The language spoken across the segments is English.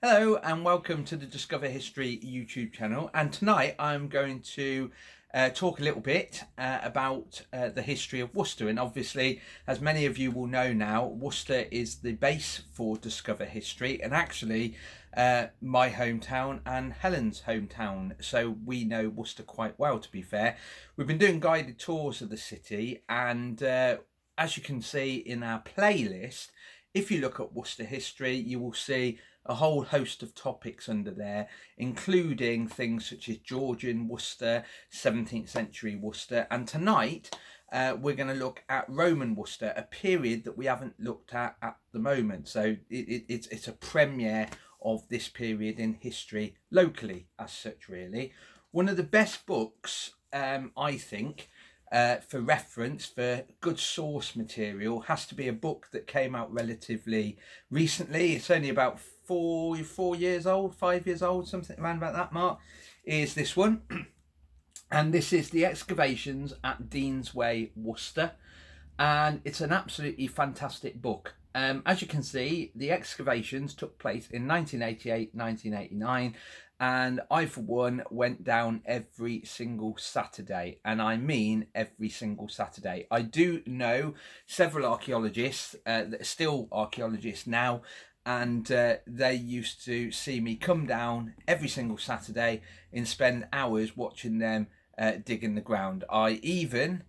Hello and welcome to the Discover History YouTube channel, and tonight I'm going to talk a little bit about the history of Worcester. And obviously, as many of you will know now, Worcester is the base for Discover History, and actually my hometown and Helen's hometown, so we know Worcester quite well, to be fair. We've been doing guided tours of the city, and as you can see in our playlist, if you look at Worcester history, you will see a whole host of topics under there, including things such as Georgian Worcester, 17th century Worcester, and tonight we're going to look at Roman Worcester, a period that we haven't looked at the moment. So it's a premiere of this period in history locally as such, really. One of the best books, I think, for reference, for good source material, has to be a book that came out relatively recently. It's only about 4 years old, 5 years old, something around about that mark, is this one. And this is The Excavations at Dean's Way, Worcester. And it's an absolutely fantastic book. As you can see, the excavations took place in 1988, 1989, and I, for one, went down every single Saturday, and I mean every single Saturday. I do know several archaeologists that are still archaeologists now, and they used to see me come down every single Saturday and spend hours watching them digging the ground. I even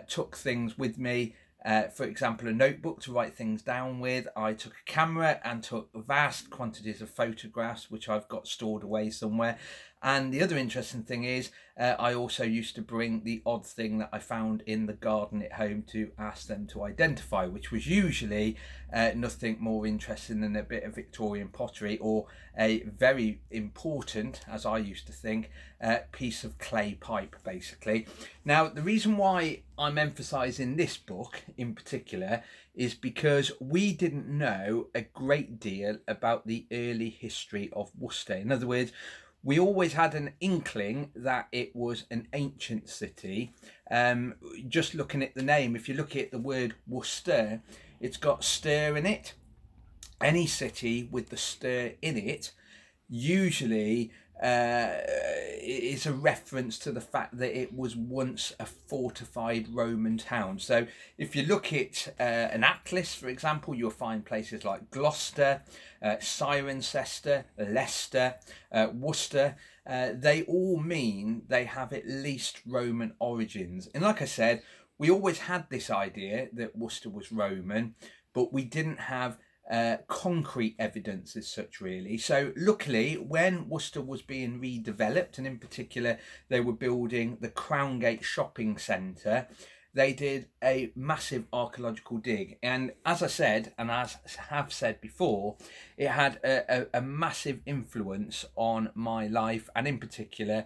took things with me, for example, a notebook to write things down with. I took a camera and took vast quantities of photographs, which I've got stored away somewhere. And the other interesting thing is, I also used to bring the odd thing that I found in the garden at home to ask them to identify, which was usually nothing more interesting than a bit of Victorian pottery or a very important, as I used to think, piece of clay pipe, basically. Now, the reason why I'm emphasising this book in particular is because we didn't know a great deal about the early history of Worcester. In other words, we always had an inkling that it was an ancient city. Just looking at the name, if you look at the word Worcester, it's got stir in it. Any city with the stir in it usually is a reference to the fact that it was once a fortified Roman town. So if you look at an atlas, for example, you'll find places like Gloucester, Cirencester, Leicester, Worcester. They all mean they have at least Roman origins. And like I said, we always had this idea that Worcester was Roman, but we didn't have concrete evidence as such, really. So luckily, when Worcester was being redeveloped, and in particular they were building the Crowngate shopping centre, they did a massive archaeological dig. And as I said, and as I have said before, it had a massive influence on my life, and in particular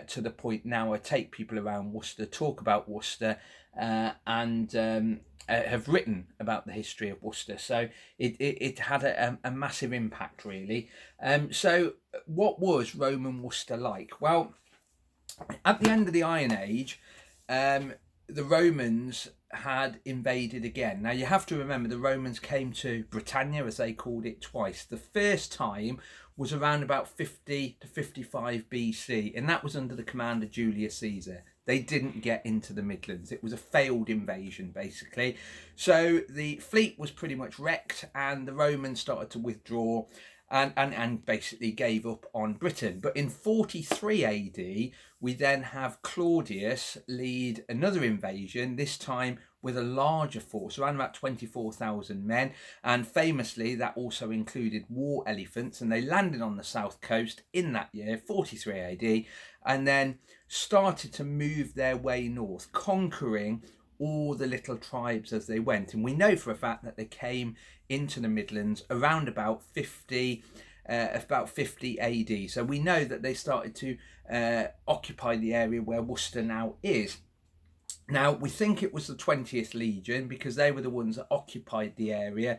to the point now I take people around Worcester, talk about Worcester, and have written about the history of Worcester. So it had a massive impact, really. So what was Roman Worcester like? Well, at the end of the Iron Age, the Romans had invaded again. Now you have to remember the Romans came to Britannia, as they called it, twice. The first time was around about 50 to 55 BC, and that was under the command of Julius Caesar. They didn't get into the Midlands. It was a failed invasion, basically. So the fleet was pretty much wrecked, and the Romans started to withdraw and basically gave up on Britain. But in 43 AD, we then have Claudius lead another invasion, this time with a larger force, around about 24,000 men. And famously, that also included war elephants, and they landed on the south coast in that year, 43 AD, and then started to move their way north, conquering all the little tribes as they went. And we know for a fact that they came into the Midlands around about 50 AD. So we know that they started to occupy the area where Worcester now is. Now, we think it was the 20th Legion because they were the ones that occupied the area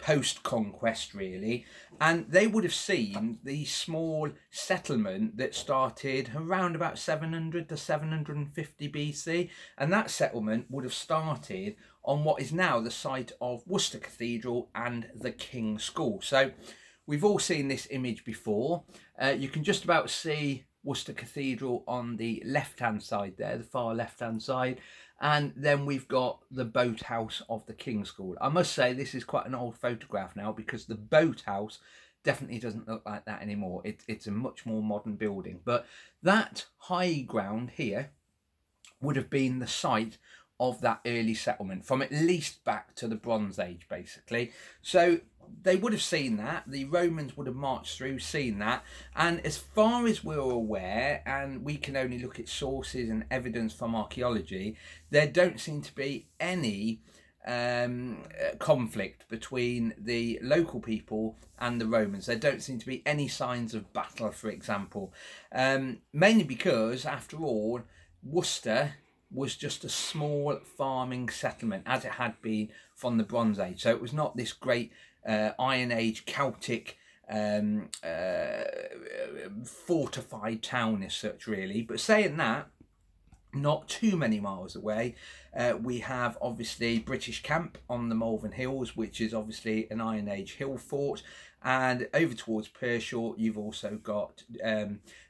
post-conquest, really, and they would have seen the small settlement that started around about 700 to 750 BC, and that settlement would have started on what is now the site of Worcester Cathedral and the King's School. So we've all seen this image before. You can just about see Worcester Cathedral on the left-hand side there, the far left-hand side. And then we've got the boathouse of the King's School. I must say this is quite an old photograph now, because the boathouse definitely doesn't look like that anymore. It's a much more modern building. But that high ground here would have been the site of that early settlement, from at least back to the Bronze Age, basically. So they would have seen that. The Romans would have marched through, seen that. And as far as we're aware, and we can only look at sources and evidence from archaeology, there don't seem to be any conflict between the local people and the Romans. There don't seem to be any signs of battle, for example. Mainly because, after all, Worcester was just a small farming settlement, as it had been from the Bronze Age. So it was not this great Iron Age Celtic fortified town as such, really. But saying that, not too many miles away, we have obviously British camp on the Malvern Hills, which is obviously an Iron Age hill fort. And over towards Pershore, you've also got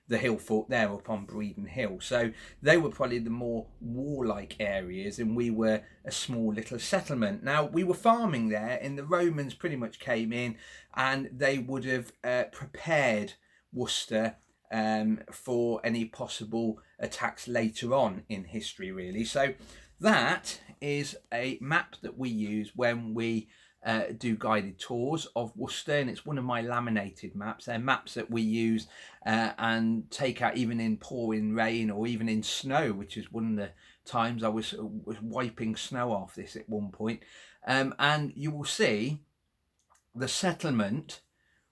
the hill fort there up on Breeden Hill. So they were probably the more warlike areas, and we were a small little settlement. Now, we were farming there, and the Romans pretty much came in, and they would have prepared Worcester for any possible attacks later on in history, really. So that is a map that we use when we do guided tours of Worcester, and it's one of my laminated maps. They're maps that we use and take out even in pouring rain or even in snow, which is one of the times I was wiping snow off this at one point. And you will see the settlement,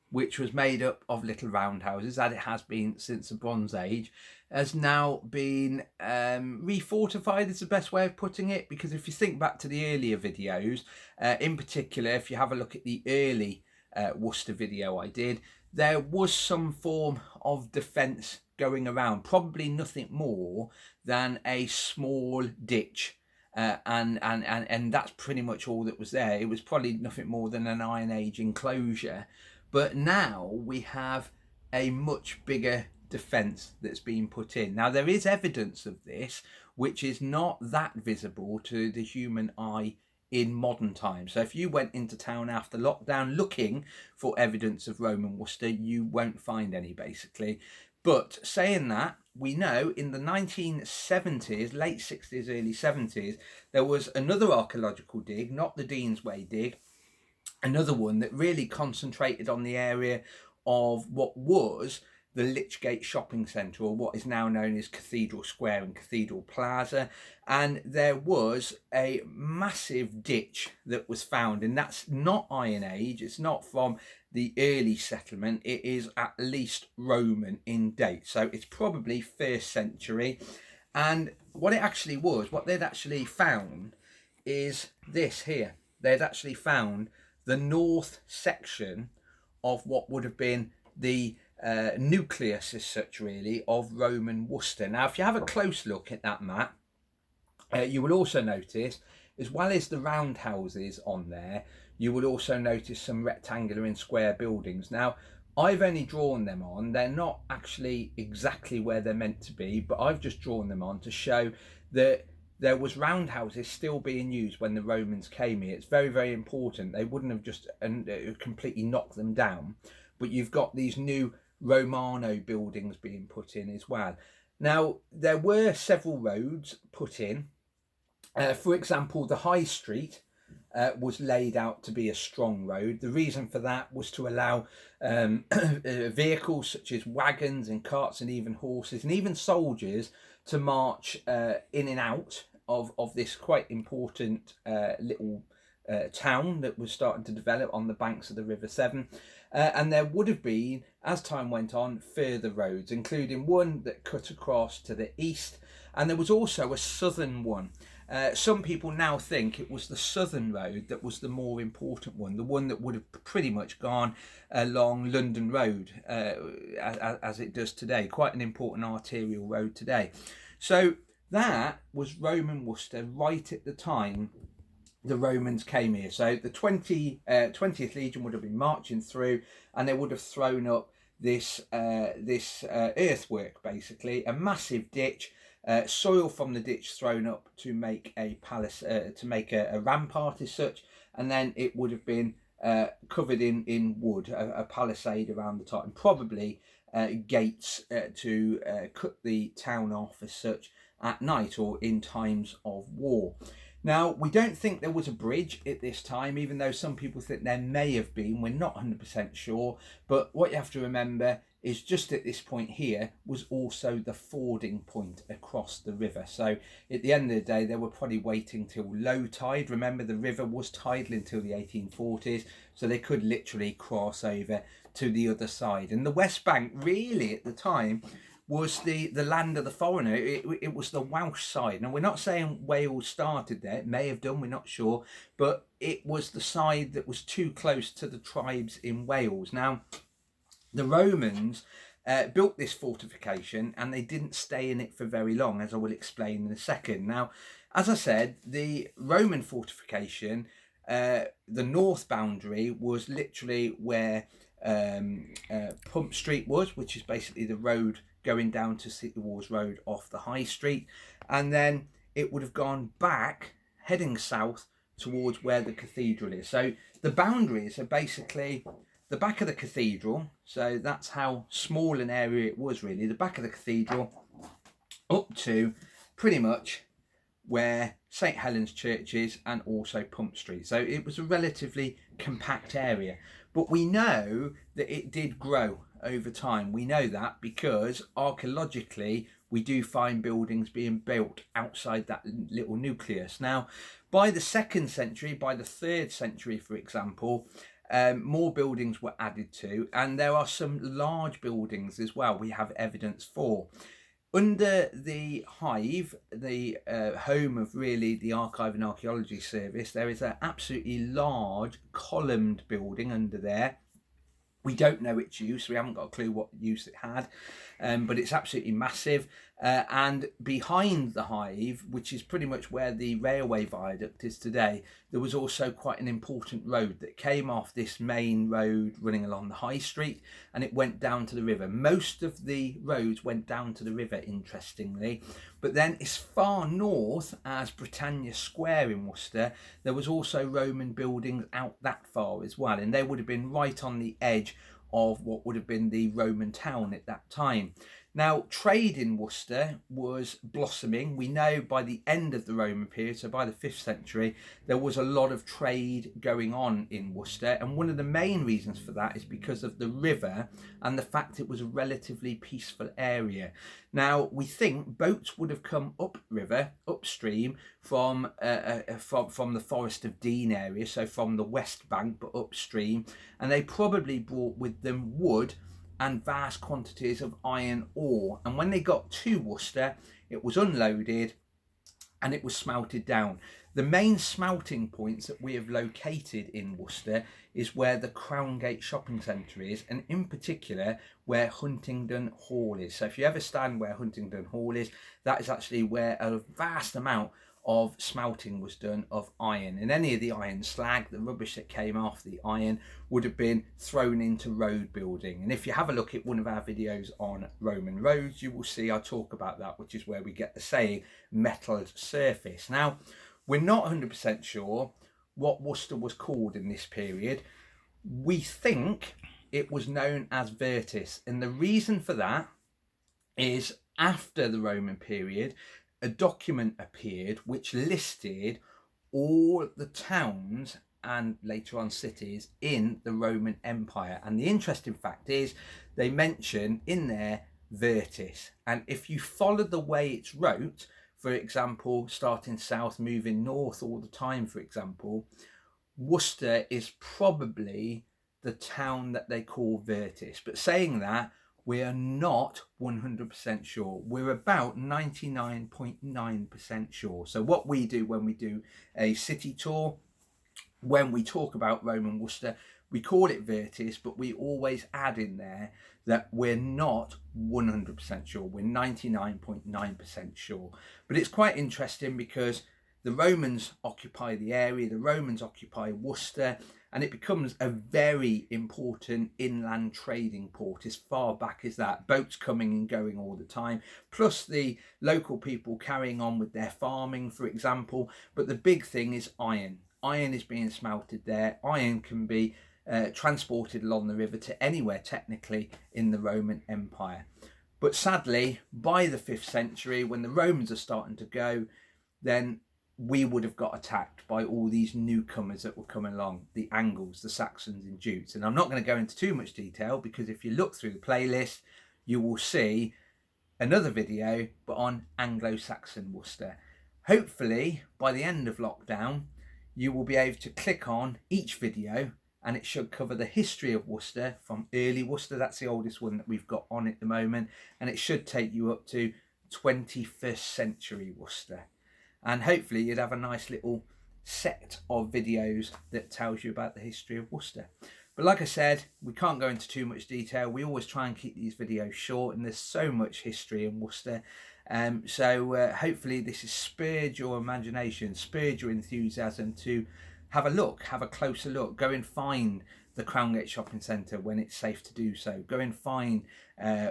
which was made up of little roundhouses, as it has been since the Bronze Age, has now been refortified, is the best way of putting it. Because if you think back to the earlier videos, in particular, if you have a look at the early Worcester video I did, there was some form of defence going around, probably nothing more than a small ditch. And that's pretty much all that was there. It was probably nothing more than an Iron Age enclosure. But now we have a much bigger defence that's been put in. Now, there is evidence of this, which is not that visible to the human eye in modern times. So if you went into town after lockdown looking for evidence of Roman Worcester, you won't find any, basically. But saying that, we know in the 1970s, late 60s, early 70s, there was another archaeological dig, not the Dean's Way dig, another one that really concentrated on the area of what was the Lichgate Shopping Centre, or what is now known as Cathedral Square and Cathedral Plaza. And there was a massive ditch that was found, and that's not Iron Age, it's not from the early settlement, it is at least Roman in date. So it's probably 1st century. And what it actually was, what they'd actually found is this here. They'd actually found the north section of what would have been the nucleus as such, really, of Roman Worcester. Now, if you have a close look at that map, you will also notice, as well as the roundhouses on there, you will also notice some rectangular and square buildings. Now, I've only drawn them on. They're not actually exactly where they're meant to be, but I've just drawn them on to show that there was roundhouses still being used when the Romans came here. It's very, very important. They wouldn't have just completely knocked them down. But you've got these new Romano buildings being put in as well. Now, there were several roads put in. For example, the High Street was laid out to be a strong road. The reason for that was to allow vehicles such as wagons and carts and even horses and even soldiers to march in and out of this quite important little town that was starting to develop on the banks of the River Severn. And there would have been, as time went on, further roads, including one that cut across to the east, and there was also a southern one. Some people now think it was the southern road that was the more important one, the one that would have pretty much gone along London Road as it does today, quite an important arterial road today. So that was Roman Worcester right at the time the Romans came here. So the 20th Legion would have been marching through, and they would have thrown up this earthwork, basically a massive ditch, soil from the ditch thrown up to make a palace, to make a rampart as such, and then it would have been covered in wood, a palisade around the top, and probably gates to cut the town off as such at night or in times of war. Now, we don't think there was a bridge at this time, even though some people think there may have been. We're not 100% sure. But what you have to remember is just at this point here was also the fording point across the river. So at the end of the day, they were probably waiting till low tide. Remember, the river was tidal until the 1840s, so they could literally cross over to the other side. And the West Bank, really, at the time, was the land of the foreigner. It was the Welsh side. Now, we're not saying Wales started there. It may have done, we're not sure. But it was the side that was too close to the tribes in Wales. Now, the Romans built this fortification, and they didn't stay in it for very long, as I will explain in a second. Now, as I said, the Roman fortification, the north boundary was literally where Pump Street was, which is basically the road going down to City Walls Road off the High Street, and then it would have gone back, heading south towards where the cathedral is. So the boundaries are basically the back of the cathedral, so that's how small an area it was really, the back of the cathedral up to pretty much where St Helens Church is, and also Pump Street. So it was a relatively compact area, but we know that it did grow over time. We know that because archaeologically we do find buildings being built outside that little nucleus. Now, by the 2nd century, by the 3rd century, for example, more buildings were added to, and there are some large buildings as well we have evidence for. Under the Hive, the home of really the Archive and Archaeology Service, there is an absolutely large columned building under there. We don't know its use. We haven't got a clue what use it had, but it's absolutely massive. And behind the Hive, which is pretty much where the railway viaduct is today, there was also quite an important road that came off this main road running along the High Street, and it went down to the river. Most of the roads went down to the river, interestingly. But then as far north as Britannia Square in Worcester, there was also Roman buildings out that far as well, and they would have been right on the edge of what would have been the Roman town at that time. Now, trade in Worcester was blossoming. We know by the end of the Roman period, so by the 5th century, there was a lot of trade going on in Worcester. And one of the main reasons for that is because of the river and the fact it was a relatively peaceful area. Now, we think boats would have come upriver, upstream, from the Forest of Dean area, so from the West Bank, but upstream. And they probably brought with them wood and vast quantities of iron ore. And when they got to Worcester, it was unloaded and it was smelted down. The main smelting points that we have located in Worcester is where the Crown Gate shopping centre is, and in particular where Huntingdon Hall is. So if you ever stand where Huntingdon Hall is, that is actually where a vast amount of smelting was done of iron, and any of the iron slag, the rubbish that came off the iron, would have been thrown into road building. And if you have a look at one of our videos on Roman roads, you will see I talk about that, which is where we get the saying metalled surface. Now, we're not 100% sure what Worcester was called in this period. We think it was known as Virtus, and the reason for that is after the Roman period, a document appeared which listed all the towns and later on cities in the Roman Empire. And the interesting fact is they mention in there Virtus. And if you follow the way it's wrote, for example, starting south, moving north all the time, for example, Worcester is probably the town that they call Virtus. But saying that, we are not 100% sure. We're about 99.9% sure. So what we do when we do a city tour, when we talk about Roman Worcester, we call it Virtus, but we always add in there that we're not 100% sure. We're 99.9% sure. But it's quite interesting because the Romans occupy the area, the Romans occupy Worcester, and it becomes a very important inland trading port as far back as that. Boats coming and going all the time, plus the local people carrying on with their farming, for example. But the big thing is iron. Iron is being smelted there. Iron can be transported along the river to anywhere technically in the Roman Empire. But sadly, by the 5th century, when the Romans are starting to go, then we would have got attacked by all these newcomers that were coming along, the Angles, the Saxons and Jutes. And I'm not going to go into too much detail, because if you look through the playlist, you will see another video, but on Anglo-Saxon Worcester. Hopefully, by the end of lockdown, you will be able to click on each video and it should cover the history of Worcester from early Worcester. That's the oldest one that we've got on at the moment. And it should take you up to 21st century Worcester. And hopefully you'd have a nice little set of videos that tells you about the history of Worcester. But like I said, we can't go into too much detail. We always try and keep these videos short, and there's so much history in Worcester. So hopefully this has spurred your imagination, spurred your enthusiasm to have a look, have a closer look. Go and find the Crowngate Shopping Centre when it's safe to do so. Go and find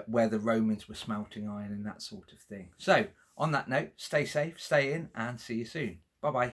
where the Romans were smelting iron and that sort of thing. So on that note, stay safe, stay in, and see you soon. Bye bye.